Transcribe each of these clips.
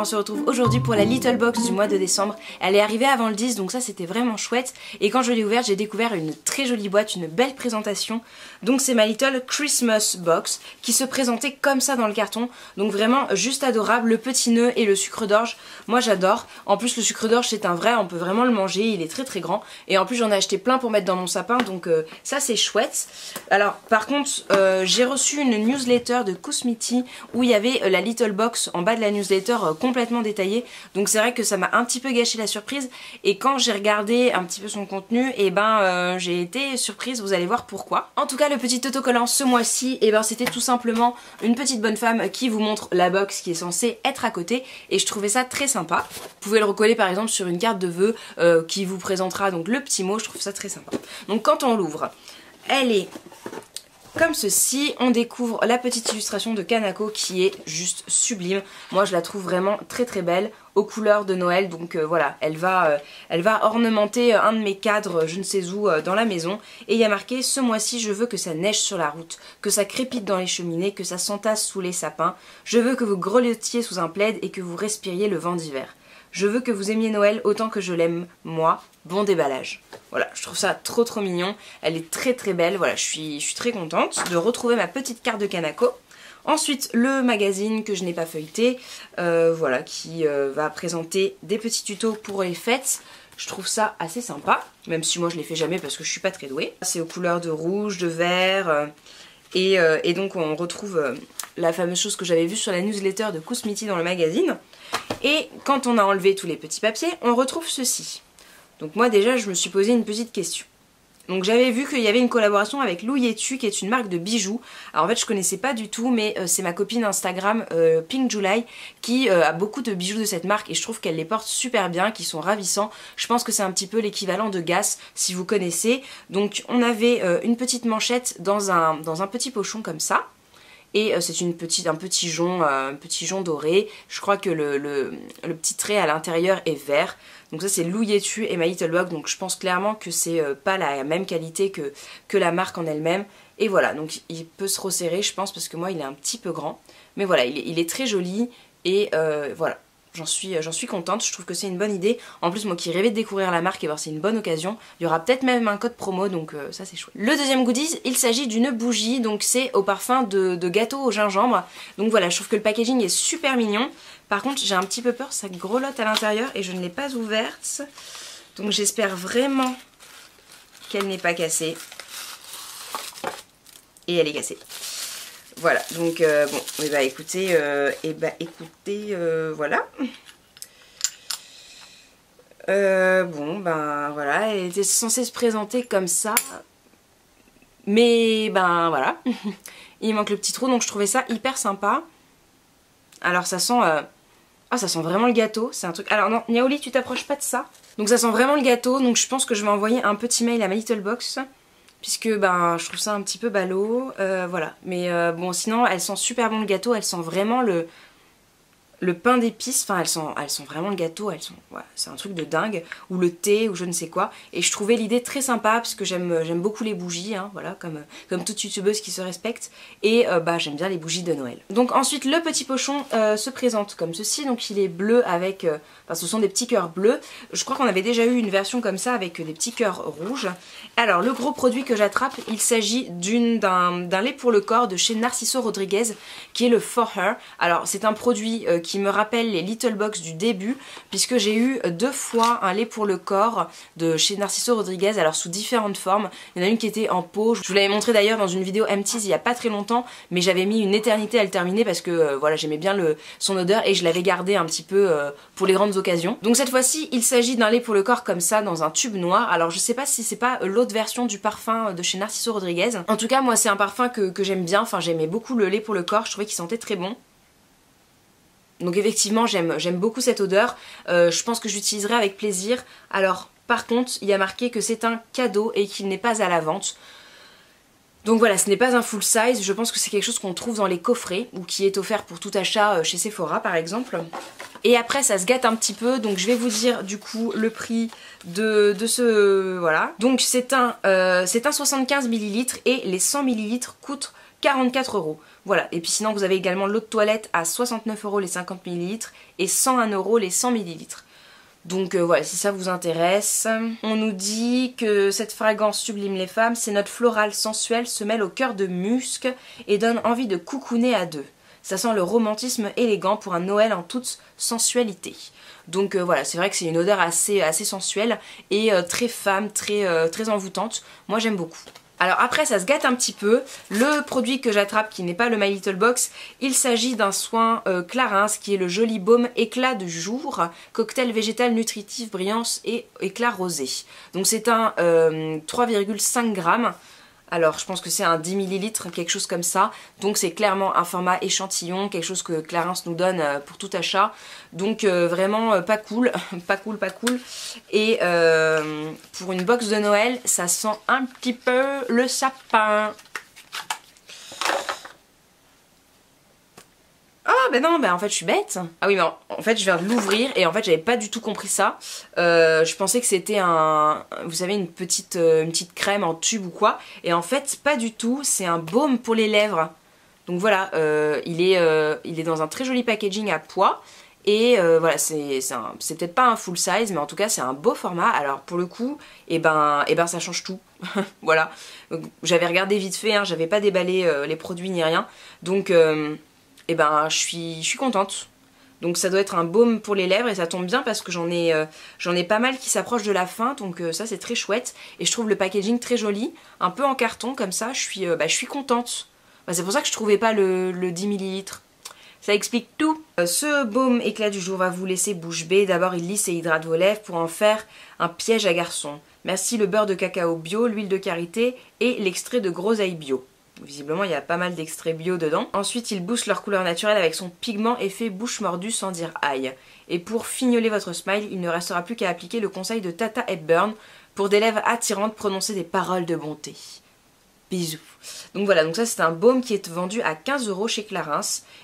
on se retrouve aujourd'hui pour la Little Box du mois de décembre. Elle est arrivée avant le 10, donc ça c'était vraiment chouette. Et quand je l'ai ouverte, j'ai découvert une très jolie boîte, une belle présentation. Donc c'est ma Little Christmas Box qui se présentait comme ça dans le carton. Donc vraiment juste adorable, le petit nœud et le sucre d'orge. Moi j'adore. En plus le sucre d'orge c'est un vrai, on peut vraiment le manger, il est très très grand. Et en plus j'en ai acheté plein pour mettre dans mon sapin, donc ça c'est chouette. Alors par contre j'ai reçu une newsletter de Cosmiti où il y avait la Little Box en bas de la newsletter complètement détaillée. Donc c'est vrai que ça m'a un petit peu gâché la surprise. Et quand j'ai regardé un petit peu son contenu, et j'ai été surprise, vous allez voir pourquoi. En tout cas le petit autocollant ce mois-ci, c'était tout simplement une petite bonne femme qui vous montre la box qui est censée être à côté. Et je trouvais ça très sympa. Vous pouvez le recoller par exemple sur une carte de vœux qui vous présentera donc le petit mot, je trouve ça très sympa. Donc quand on l'ouvre, elle est comme ceci, on découvre la petite illustration de Kanako qui est juste sublime. Moi je la trouve vraiment très très belle, aux couleurs de Noël, donc voilà, elle va ornementer un de mes cadres je ne sais où dans la maison. Et il y a marqué: ce mois-ci je veux que ça neige sur la route, que ça crépite dans les cheminées, que ça s'entasse sous les sapins. Je veux que vous grelottiez sous un plaid et que vous respiriez le vent d'hiver. Je veux que vous aimiez Noël autant que je l'aime moi. Bon déballage. Voilà, je trouve ça trop trop mignon. Elle est très très belle. Voilà, je suis très contente de retrouver ma petite carte de Kanako. Ensuite, le magazine que je n'ai pas feuilleté, voilà, qui va présenter des petits tutos pour les fêtes. Je trouve ça assez sympa, même si moi je les fais jamais parce que je suis pas très douée. C'est aux couleurs de rouge, de vert, et donc on retrouve la fameuse chose que j'avais vue sur la newsletter de Cosmiti dans le magazine. Et quand on a enlevé tous les petits papiers, on retrouve ceci. Donc moi déjà je me suis posé une petite question. Donc j'avais vu qu'il y avait une collaboration avec Lou Yetu qui est une marque de bijoux. Alors en fait je connaissais pas du tout, mais c'est ma copine Instagram Pink July qui a beaucoup de bijoux de cette marque et je trouve qu'elle les porte super bien, qui sont ravissants. Je pense que c'est un petit peu l'équivalent de Gas si vous connaissez. Donc on avait une petite manchette dans un petit pochon comme ça. Et c'est un petit jonc doré. Je crois que le petit trait à l'intérieur est vert. Donc ça c'est Lou Yetu et ma Little Box. Donc je pense clairement que c'est pas la même qualité que la marque en elle-même. Et voilà, donc il peut se resserrer je pense parce que moi il est un petit peu grand. Mais voilà, il est très joli et voilà. J'en suis contente, je trouve que c'est une bonne idée. En plus moi qui rêvais de découvrir la marque, et c'est une bonne occasion. Il y aura peut-être même un code promo, donc ça c'est chouette. Le deuxième goodies, il s'agit d'une bougie, donc c'est au parfum de gâteau au gingembre. Donc voilà, je trouve que le packaging est super mignon. Par contre j'ai un petit peu peur, ça grelotte à l'intérieur et je ne l'ai pas ouverte. Donc j'espère vraiment qu'elle n'est pas cassée. Et elle est cassée. Voilà, donc bon, écoutez, voilà. Voilà, elle était censée se présenter comme ça. Mais voilà, il manque le petit trou, donc je trouvais ça hyper sympa. Alors ça sent, ça sent vraiment le gâteau, c'est un truc... Alors non, Niaoli, tu t'approches pas de ça. Donc ça sent vraiment le gâteau, donc je pense que je vais envoyer un petit mail à ma Little Box. Puisque je trouve ça un petit peu ballot, voilà. Mais bon sinon elle sent super bon le gâteau, elle sent vraiment le pain d'épices, enfin elles sent vraiment le gâteau, voilà, c'est un truc de dingue, ou le thé, ou je ne sais quoi. Et je trouvais l'idée très sympa, parce que j'aime beaucoup les bougies, hein, voilà, comme toute youtubeuse qui se respecte, et j'aime bien les bougies de Noël. Donc ensuite le petit pochon se présente comme ceci, donc il est bleu avec, ce sont des petits cœurs bleus. Je crois qu'on avait déjà eu une version comme ça avec des petits cœurs rouges. Alors le gros produit que j'attrape, il s'agit d'un lait pour le corps de chez Narciso Rodriguez, qui est le For Her. Alors c'est un produit qui me rappelle les Little Box du début, puisque j'ai eu 2 fois un lait pour le corps de chez Narciso Rodriguez, alors sous différentes formes. Il y en a une qui était en pot, je vous l'avais montré d'ailleurs dans une vidéo M-Tease il y a pas très longtemps, mais j'avais mis une éternité à le terminer parce que voilà, j'aimais bien son odeur et je l'avais gardé un petit peu pour les grandes occasions. Donc cette fois-ci il s'agit d'un lait pour le corps comme ça dans un tube noir. Alors je sais pas si c'est pas l'autre version du parfum de chez Narciso Rodriguez. En tout cas moi c'est un parfum que j'aime bien, enfin j'aimais beaucoup le lait pour le corps, je trouvais qu'il sentait très bon. Donc effectivement j'aime beaucoup cette odeur, je pense que j'utiliserai avec plaisir. Alors par contre il y a marqué que c'est un cadeau et qu'il n'est pas à la vente. Donc voilà, ce n'est pas un full size, je pense que c'est quelque chose qu'on trouve dans les coffrets ou qui est offert pour tout achat chez Sephora par exemple. Et après ça se gâte un petit peu, donc je vais vous dire du coup le prix de ce... voilà. Donc c'est un 75 ml et les 100 ml coûtent 44 €. Voilà, et puis sinon vous avez également l'eau de toilette à 69 € les 50 ml et 101 € les 100 ml. Donc voilà, si ça vous intéresse. On nous dit que cette fragrance sublime les femmes, c'est notre floral sensuel se mêle au cœur de musc et donne envie de coucouner à deux. Ça sent le romantisme élégant pour un Noël en toute sensualité. Donc voilà, c'est vrai que c'est une odeur assez sensuelle et très femme, très envoûtante. Moi j'aime beaucoup. Alors après ça se gâte un petit peu, le produit que j'attrape qui n'est pas le My Little Box, il s'agit d'un soin Clarins qui est le joli baume éclat du jour, cocktail végétal nutritif, brillance et éclat rosé. Donc c'est un 3,5 grammes. Alors je pense que c'est un 10 ml, quelque chose comme ça. Donc c'est clairement un format échantillon, quelque chose que Clarins nous donne pour tout achat. Donc vraiment pas cool, pas cool. Et pour une box de Noël, ça sent un petit peu le sapin. Ah ben non, ben en fait je suis bête. Ah oui mais en fait je viens de l'ouvrir et en fait j'avais pas du tout compris ça. Je pensais que c'était vous savez une petite crème en tube ou quoi. Et en fait pas du tout, c'est un baume pour les lèvres. Donc voilà, il est dans un très joli packaging à pois. Et voilà, c'est peut-être pas un full size, mais en tout cas c'est un beau format. Alors pour le coup, et ben ça change tout. Voilà, j'avais regardé vite fait, hein, j'avais pas déballé les produits ni rien. Donc et ben je suis contente. Donc ça doit être un baume pour les lèvres et ça tombe bien parce que j'en ai pas mal qui s'approchent de la fin, donc ça c'est très chouette. Et je trouve le packaging très joli, un peu en carton comme ça, je suis contente. Bah, c'est pour ça que je trouvais pas le 10 ml. Ça explique tout. Ce baume éclat du jour va vous laisser bouche bée. D'abord il lisse et hydrate vos lèvres pour en faire un piège à garçons. Merci le beurre de cacao bio, l'huile de karité et l'extrait de groseille bio. Visiblement il y a pas mal d'extraits bio dedans. Ensuite il booste leur couleur naturelle avec son pigment effet bouche mordue sans dire aïe. Et pour fignoler votre smile, il ne restera plus qu'à appliquer le conseil de Tata Hepburn pour des lèvres attirantes, prononcer des paroles de bonté. Bisous. Donc voilà, donc ça c'est un baume qui est vendu à 15 € chez Clarins.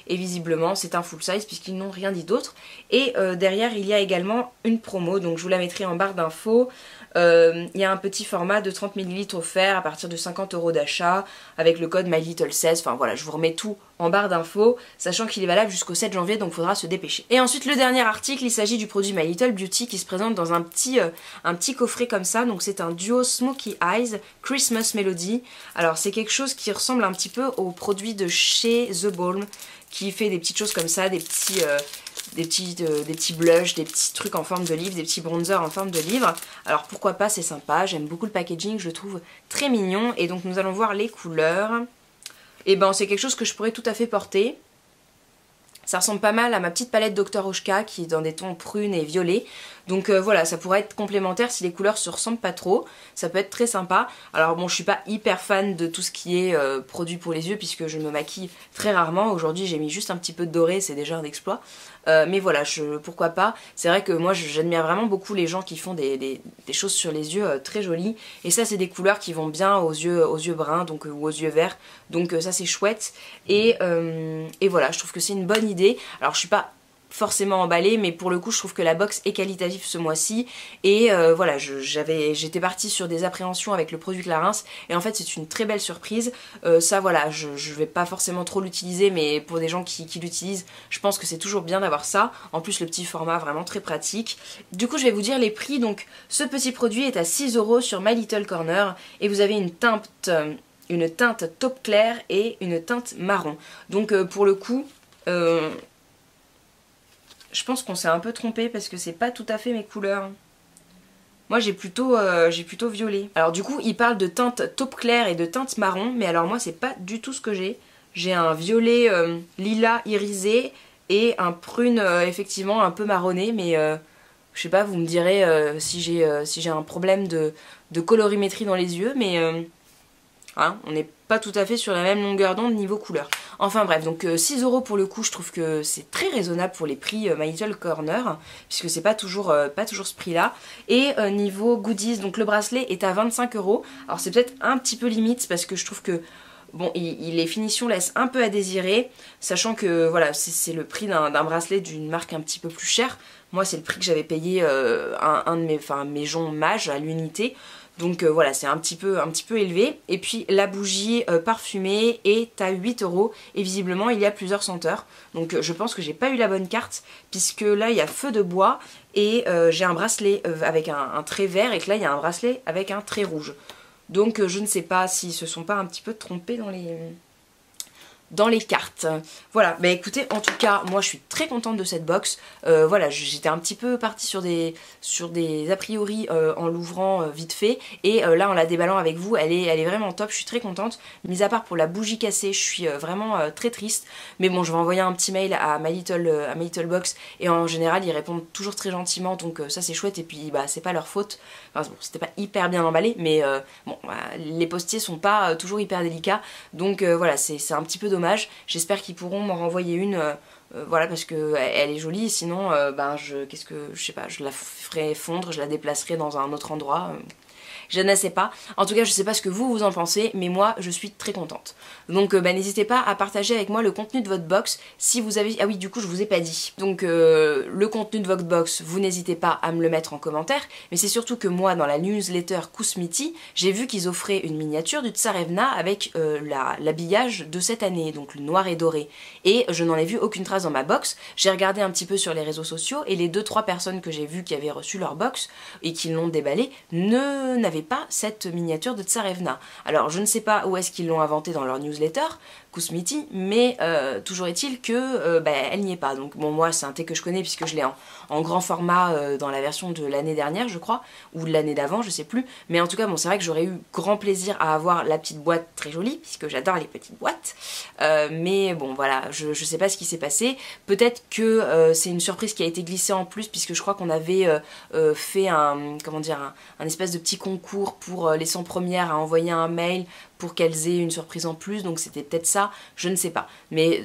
Et visiblement c'est un full size puisqu'ils n'ont rien dit d'autre. Et derrière il y a également une promo, donc je vous la mettrai en barre d'infos. Il y a un petit format de 30 ml offert à partir de 50 € d'achat avec le code MyLittle16. Enfin voilà, je vous remets tout en barre d'infos, sachant qu'il est valable jusqu'au 7 janvier, donc il faudra se dépêcher. Et ensuite le dernier article, il s'agit du produit My Little Beauty qui se présente dans un petit coffret comme ça. Donc c'est un duo Smoky Eyes Christmas Melody. Alors c'est quelque chose qui ressemble un petit peu au produit de chez The Balm qui fait des petites choses comme ça, des petits blushs, des petits trucs en forme de livre, des petits bronzers en forme de livre. Alors pourquoi pas, c'est sympa, j'aime beaucoup le packaging, je le trouve très mignon. Et donc nous allons voir les couleurs. Et ben c'est quelque chose que je pourrais tout à fait porter. Ça ressemble pas mal à ma petite palette Dr. Oshka qui est dans des tons prunes et violets. Donc voilà, ça pourrait être complémentaire si les couleurs se ressemblent pas trop. Ça peut être très sympa. Alors bon, je suis pas hyper fan de tout ce qui est produit pour les yeux puisque je me maquille très rarement. Aujourd'hui j'ai mis juste un petit peu de doré, c'est déjà un exploit. Mais voilà, pourquoi pas. C'est vrai que moi j'admire vraiment beaucoup les gens qui font des choses sur les yeux très jolies. Et ça c'est des couleurs qui vont bien aux yeux bruns donc, ou aux yeux verts. Donc ça c'est chouette. Et voilà, je trouve que c'est une bonne idée. Alors je suis pas forcément emballée, mais pour le coup je trouve que la box est qualitative ce mois-ci. Et voilà, j'étais partie sur des appréhensions avec le produit Clarins et en fait c'est une très belle surprise. Ça voilà, je vais pas forcément trop l'utiliser, mais pour des gens qui l'utilisent, je pense que c'est toujours bien d'avoir ça. En plus le petit format vraiment très pratique. Du coup je vais vous dire les prix. Donc ce petit produit est à 6 € sur My Little Corner et vous avez une teinte taupe clair et une teinte marron. Donc pour le coup je pense qu'on s'est un peu trompé parce que c'est pas tout à fait mes couleurs. Moi j'ai plutôt violet. Alors du coup il parle de teinte taupe clair et de teinte marron, mais alors moi c'est pas du tout ce que j'ai. J'ai un violet lilas irisé et un prune effectivement un peu marronné, mais je sais pas, vous me direz si j'ai un problème de colorimétrie dans les yeux, mais hein, on n'est pas tout à fait sur la même longueur d'onde niveau couleur. Enfin bref, donc 6 € pour le coup, je trouve que c'est très raisonnable pour les prix My Little Corner, puisque c'est pas toujours ce prix là. Et niveau goodies, donc le bracelet est à 25 €. Alors c'est peut-être un petit peu limite parce que je trouve que bon, les finitions laissent un peu à désirer, sachant que voilà, c'est le prix d'un bracelet d'une marque un petit peu plus chère. Moi c'est le prix que j'avais payé un de mes joncs Mage à l'unité. Donc voilà, c'est un petit peu élevé. Et puis la bougie parfumée est à 8 € et visiblement il y a plusieurs senteurs. Donc je pense que j'ai pas eu la bonne carte, puisque là il y a feu de bois et j'ai un bracelet avec un trait vert, et que là il y a un bracelet avec un trait rouge. Donc je ne sais pas s'ils se sont pas un petit peu trompés dans les cartes. Voilà, bah écoutez, en tout cas, moi je suis très contente de cette box. Voilà, j'étais un petit peu partie sur des a priori en l'ouvrant vite fait. Et là, en la déballant avec vous, elle est vraiment top, je suis très contente. Mis à part pour la bougie cassée, je suis vraiment très triste. Mais bon, je vais envoyer un petit mail à My Little Box. Et en général, ils répondent toujours très gentiment, donc ça c'est chouette. Et puis, bah c'est pas leur faute. Enfin, bon, c'était pas hyper bien emballé, mais bon, les postiers sont pas toujours hyper délicats. Donc voilà, c'est un petit peu dommage. J'espère qu'ils pourront m'en renvoyer une, voilà, parce que elle est jolie. Sinon, ben je sais pas, je la ferai fondre, je la déplacerai dans un autre endroit. Je ne sais pas. En tout cas, je sais pas ce que vous en pensez, mais moi, je suis très contente. Donc, bah, n'hésitez pas à partager avec moi le contenu de votre box si vous avez... Ah oui, du coup, je vous ai pas dit. Donc, le contenu de votre box, vous n'hésitez pas à me le mettre en commentaire. Mais c'est surtout que moi, dans la newsletter Kousmiti, j'ai vu qu'ils offraient une miniature du Tsarevna avec l'habillage de cette année, donc le noir et doré. Et je n'en ai vu aucune trace dans ma box. J'ai regardé un petit peu sur les réseaux sociaux et les 2-3 personnes que j'ai vues qui avaient reçu leur box et qui l'ont déballée n'avaient pas cette miniature de Tsarevna. Alors je ne sais pas où est-ce qu'ils l'ont inventé dans leur newsletter Kousmiti, mais toujours est-il que bah, elle n'y est pas. Donc bon, moi c'est un thé que je connais puisque je l'ai en grand format dans la version de l'année dernière je crois, ou de l'année d'avant, je sais plus, mais en tout cas bon, c'est vrai que j'aurais eu grand plaisir à avoir la petite boîte très jolie puisque j'adore les petites boîtes, mais bon voilà, je sais pas ce qui s'est passé. Peut-être que c'est une surprise qui a été glissée en plus, puisque je crois qu'on avait fait un espèce de petit concours pour les 100 premières à envoyer un mail pour qu'elles aient une surprise en plus, donc c'était peut-être ça, je ne sais pas. Mais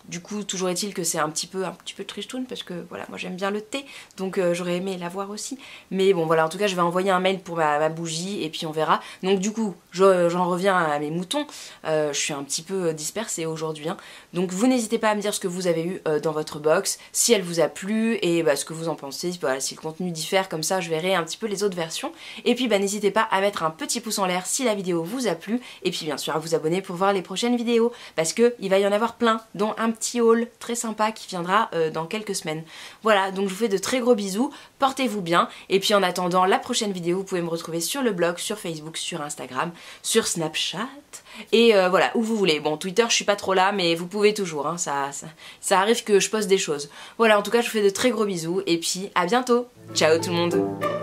du coup toujours est-il que c'est un petit peu tristoun, parce que voilà, moi j'aime bien le thé, donc j'aurais aimé l'avoir aussi. Mais bon voilà, en tout cas je vais envoyer un mail pour ma bougie et puis on verra. Donc du coup, j'en reviens à mes moutons, je suis un petit peu dispersée aujourd'hui, hein. Donc vous n'hésitez pas à me dire ce que vous avez eu dans votre box, si elle vous a plu et bah, ce que vous en pensez, voilà, si le contenu diffère, comme ça je verrai un petit peu les autres versions. Et puis bah, n'hésitez pas à mettre un petit pouce en l'air si la vidéo vous a plu, et puis bien sûr à vous abonner pour voir les prochaines vidéos, parce que il va y en avoir plein, dont un petit haul très sympa qui viendra dans quelques semaines. Voilà, donc je vous fais de très gros bisous, portez-vous bien, et puis en attendant la prochaine vidéo, vous pouvez me retrouver sur le blog, sur Facebook, sur Instagram, sur Snapchat, et voilà, où vous voulez. Bon, Twitter je suis pas trop là, mais vous pouvez toujours, hein, ça arrive que je poste des choses. Voilà, en tout cas je vous fais de très gros bisous, et puis à bientôt. Ciao tout le monde.